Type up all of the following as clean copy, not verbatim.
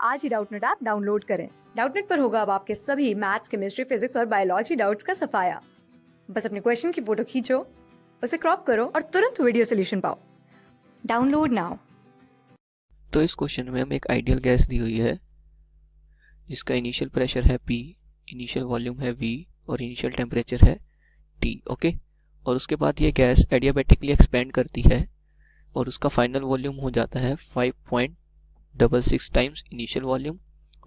आज ही Doubtnut app download करें। Doubtnut पर होगा अब आपके सभी मैथ्स, केमिस्ट्री, फिजिक्स और बायोलॉजी डाउट्स का सफाया। बस अपने क्वेश्चन की फोटो खींचो, उसे क्रॉप करो और तुरंत वीडियो सोल्यूशन पाओ। Download now. तो इस क्वेश्चन में हमें एक आइडियल गैस दी हुई है जिसका इनिशियल प्रेशर है P, इनिशियल वॉल्यूम है V और इनिशियल टेम्परेचर है T। ओके, और उसके बाद ये गैस एडियाबेटिकली एक्सपेंड करती है और उसका फाइनल वॉल्यूम हो जाता है 5.66 टाइम्स इनिशियल वॉल्यूम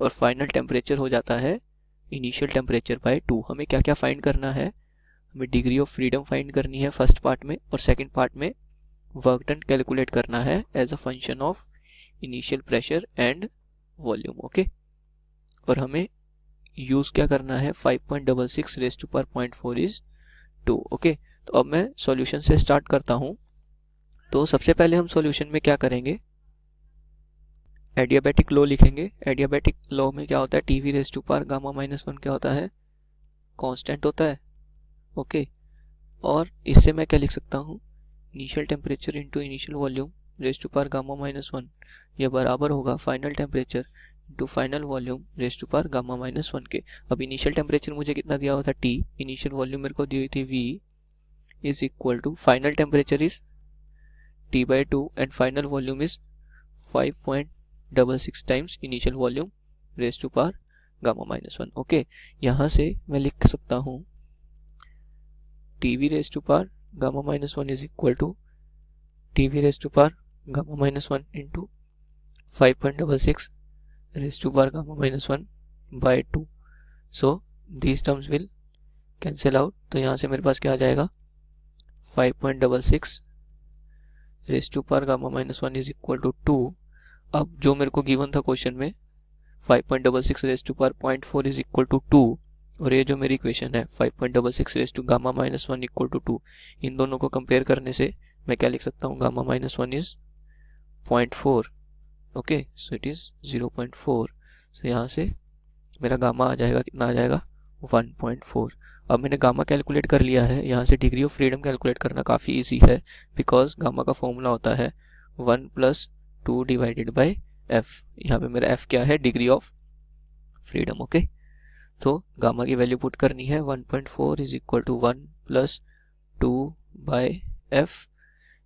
और फाइनल टेम्परेचर हो जाता है इनिशियल टेम्परेचर बाय 2। हमें क्या क्या फाइंड करना है? हमें डिग्री ऑफ फ्रीडम फाइंड करनी है फर्स्ट पार्ट में, और सेकेंड पार्ट में वर्क डन कैलकुलेट करना है as a function of initial pressure and volume. Okay, और हमें यूज क्या करना है? 5.66 raise to power 0.4 is 2। Okay, तो अब मैं सॉल्यूशन से स्टार्ट करता हूं। तो सबसे पहले हम सॉल्यूशन में क्या करेंगे? एडियाबेटिक लॉ लिखेंगे। एडियाबेटिक लॉ में क्या होता है? TV raise to power gamma minus 1 क्या होता है? कांस्टेंट होता है। ओके, और इससे मैं क्या लिख सकता हूँ? Initial temperature into initial volume raise to power gamma minus 1, यह बराबर होगा final temperature into final volume raise to power gamma minus 1 के। अब इनिशियल टेम्परेचर मुझे कितना दिया हुआ था? T, इनिशियल वॉल्यूम मेरे को दी हुई थी V, is equal to final temperature is T/2 and final volume is 5.66 times initial volume raise to power gamma minus 1। Okay, यहाँ से मैं लिख सकता हूँ TV raise to power gamma minus 1 is equal to TV raise to power gamma minus 1 into 5.66 raised to power gamma minus 1 by 2. So these terms will cancel out. तो यहाँ से मेरे पास क्या आ जाएगा? 5.66 raised to power gamma minus 1 is equal to 2. अब जो मेरे को गिवन था क्वेश्चन में 5.66 raised to power 0.4 is equal to 2, और ये जो मेरी इक्वेशन है 5.66 raised to gamma minus 1 equal to 2, इन दोनों को कंपेयर करने से मैं क्या लिख सकता हूँ? Gamma minus 1 is 0.4। Okay, so it is 0.4। सो यहाँ से मेरा गामा आ जाएगा, कितना आ जाएगा? 1.4। अब मैंने गामा कैलकुलेट कर लिया है। यहाँ से डिग्री ऑफ फ्रीडम कैलकुलेट करना काफ़ी इजी है, बिकॉज गामा का फॉर्मूला होता है 1 + 2 डिवाइडेड बाय f। यहाँ पे मेरा f क्या है? Degree of freedom. ओके, तो गामा की वैल्यू पुट करनी है। 1.4 is equal to 1 + 2 by f।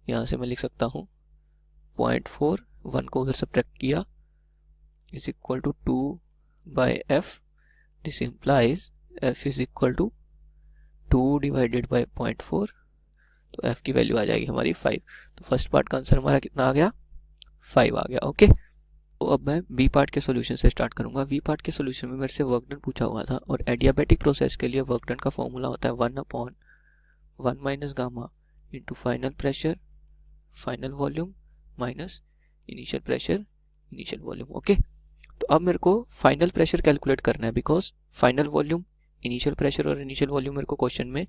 यहाँ से मैं लिख सकता हूँ 0.4, 1 को उधर सब्ट्रैक्ट किया, is equal to 2 by f। This implies f is equal to 2 divided by 0.4, तो f की वैल्यू आ जाएगी हमारी 5। तो फर्स्ट पार्ट का आंसर हमारा कितना आ गया? 5 आ गया। ओके, तो अब मैं बी पार्ट के सॉल्यूशन से स्टार्ट करूंगा। बी पार्ट के सॉल्यूशन में मेरे से वर्क डन पूछा हुआ था, और एडियाबेटिक प्रोसेस के लिए वर्क डन का फॉर्मूला होता है 1/1 minus gamma into final pressure final volume minus initial pressure initial volume. Okay, तो अब मेरे को फाइनल प्रेशर कैलकुलेट करना है, because final volume, initial pressure और इनिशियल वॉल्यूम मेरे को क्वेश्चन में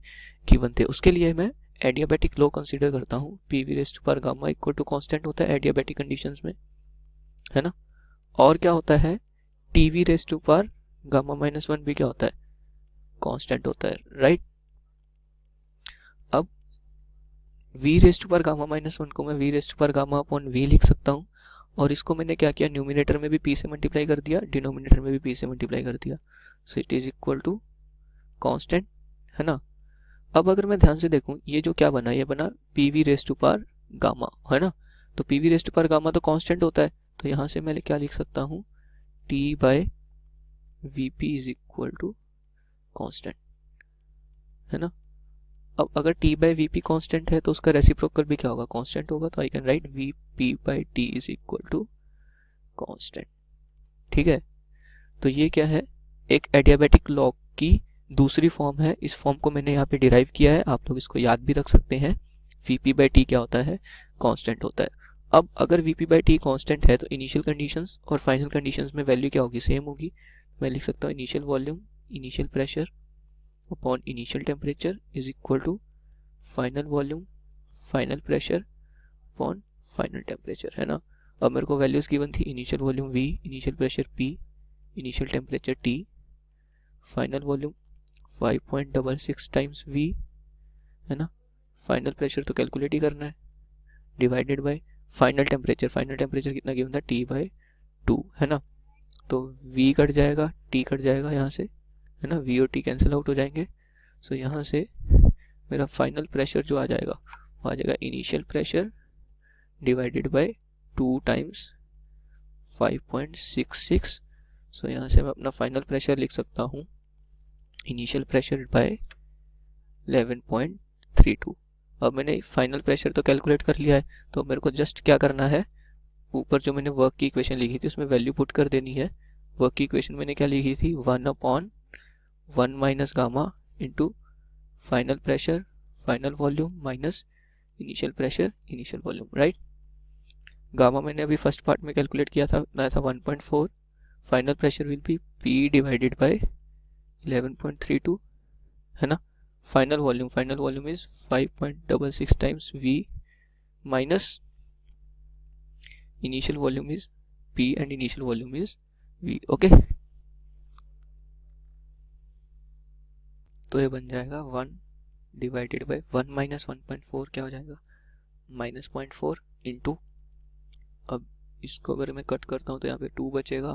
गिवन थे। उसके लिए मैं एडियाबेटिक लॉ कंसीडर करता हूँ। PV raise to power gamma equal to constant होता है एडियाबेटिक कंडीशंस में, है ना। और क्या होता है? TV raise to power gamma minus 1 भी क्या होता है? कांस्टेंट होता है, राइट। अब V raise to power gamma minus 1 को मैं V raise to power gamma upon V लिख सकता हूँ, और इसको मैंने क्या किया? न्यूमिनेटर में भी P से मल्टीप्लाई कर दिया, डिनोमिनेटर में भी P से मल्टीप्लाई कर दिया। So it is equal to constant, है ना। अब अगर मैं ध्यान से देखूं, ये जो क्या बना? ये बना PV raise to power gamma, है ना। तो PV raise to power gamma तो कांस्टेंट होता है, तो यहाँ से मैं क्या लिख सकता हूँ? T/VP is equal to constant, है ना। अब अगर T/VP कांस्टेंट है तो उसका रेसिप्रोकल भी क्या होगा? कांस्टेंट होगा। तो I can write VP/T is equal to constant. ठीक है, तो ये क्या है? एक एडियाबेटिक लॉ की दूसरी फॉर्म है। इस फॉर्म को मैंने यहाँ पे डिराइव किया है, आप लोग इसको याद भी रख सकते हैं। VP/T क्या होता है? कांस्टेंट होता है। अब अगर VP/T कांस्टेंट है तो इनिशियल कंडीशंस और फाइनल कंडीशंस में वैल्यू क्या होगी? सेम होगी। मैं लिख सकता हूँ initial volume initial pressure upon initial temperature is equal to final volume final pressure upon final temperature, है ना। अब मेरे को वैल्यूज गिवन थी, initial volume V, initial pressure P, initial temperature T, final volume 5.66 times V, है ना। Final pressure तो calculate ही करना है, divided by final temperature. Final temperature कितना गिवन था? T/2, है ना। तो v कट जाएगा, t कट जाएगा यहाँ से, है ना, v और t कैंसिल आउट हो जाएंगे। सो यहाँ से मेरा फाइनल प्रेशर जो आ जाएगा वो आ जाएगा initial pressure divided by 2 times 5.66। सो यहाँ से मैं अपना फाइनल प्रेशर लिख सकता हूँ इनिशियल प्रेशर बाय 11.32। अब मैंने फाइनल प्रेशर तो कैलकुलेट कर लिया है, तो मेरे को जस्ट क्या करना है, ऊपर जो मैंने वर्क की इक्वेशन लिखी थी उसमें वैल्यू पुट कर देनी है। वर्क की इक्वेशन मैंने क्या लिखी थी, 1/1 minus gamma into final pressure final volume minus initial pressure initial volume, right. Gamma मैंने अभी फर्स्ट पार्ट में कैलकुलेट किया था, ना था 1.4। Final pressure will be P divided by 11.32, है ना। Final volume is 5.66 times V minus initial volume is P and initial volume is V, okay. तो ये बन जाएगा 1 डिवाइडेड बाय 1 माइनस 1.4 क्या हो जाएगा, माइनस 0.4 इंटू, अब इसको अगर मैं कट करता हूँ तो यहाँ पे 2 बचेगा,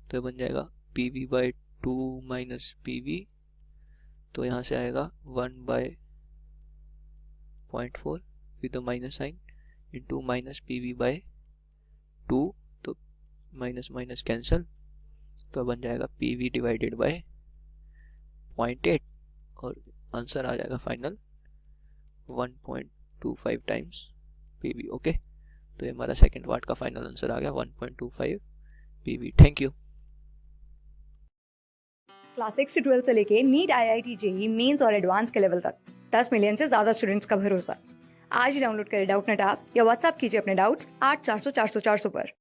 तो ये बन जाएगा PV बाय 2 माइनस PV, तो यहाँ से आएगा 1 by 0.4 with minus sign into minus PV by 2, तो माइनस माइनस कैंसल, तो बन जाएगा PV डिवाइडेड बाय 0.8 और आंसर आ जाएगा फाइनल 1.25 टाइम्स PV, ओके। तो ये हमारा सेकंड पार्ट का फाइनल आंसर आ गया 1.25 PV। Thank you. क्लास 6 से 12 से लेके नीट, IIT, JEE मेंस और एडवांस के लेवल तक 10 मिलियन से ज्यादा स्टूडेंट्स का भरोसा। आज ही डाउनलोड करें डाउटनेट ऐप या व्हाट्सएप कीजिए अपने डाउट्स 8400 400 400 पर।